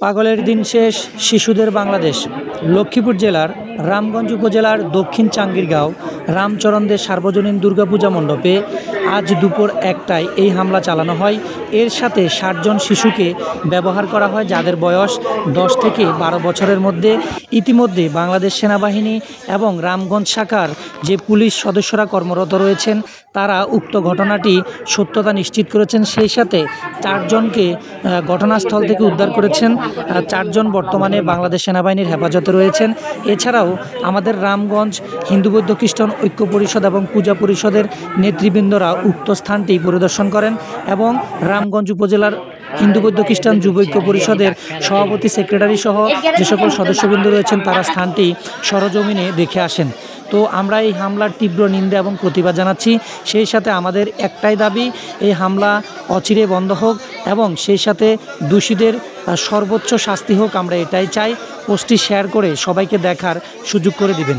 পাগলের দিন শেষ, শিশুদের বাংলাদেশ। লক্ষ্মীপুর জেলার রামগঞ্জ উপজেলার দক্ষিণ চাঙ্গিরগাঁও রামচরণদের সার্বজনীন দুর্গাপূজা মণ্ডপে আজ দুপুর ১টায় এই হামলা চালানো হয়। এর সাথে ৬০ জন শিশুকে ব্যবহার করা হয়, যাদের বয়স ১০ থেকে ১২ বছরের মধ্যে। ইতিমধ্যে বাংলাদেশ সেনাবাহিনী এবং রামগঞ্জ শাখার যে পুলিশ সদস্যরা কর্মরত রয়েছেন, তারা উক্ত ঘটনাটি সত্যতা নিশ্চিত করেছেন। সেই সাথে ৪ জনকে ঘটনাস্থল থেকে উদ্ধার করেছেন। ৪ জন বর্তমানে বাংলাদেশ সেনাবাহিনীর হেফাজতে রয়েছেন। এছাড়াও আমাদের রামগঞ্জ হিন্দু বৌদ্ধ খ্রিস্টান ঐক্য পরিষদ এবং পূজা পরিষদের নেতৃবৃন্দরা উক্ত স্থানটি পরিদর্শন করেন এবং রামগঞ্জ উপজেলার হিন্দু বৌদ্ধ খ্রিস্টান যুব ঐক্য পরিষদের সভাপতি, সেক্রেটারি সহ যে সকল সদস্যবৃন্দ রয়েছেন, তারা স্থানটি সরজমিনে দেখে আসেন। তো আমরা এই হামলার তীব্র নিন্দা এবং প্রতিবাদ জানাচ্ছি। সেই সাথে আমাদের একটাই দাবি, এই হামলা অচিরে বন্ধ হোক এবং সেই সাথে দোষীদের সর্বোচ্চ শাস্তি হোক। আমরা এটাই চাই। পোস্টটি শেয়ার করে সবাইকে দেখার সুযোগ করে দিবেন।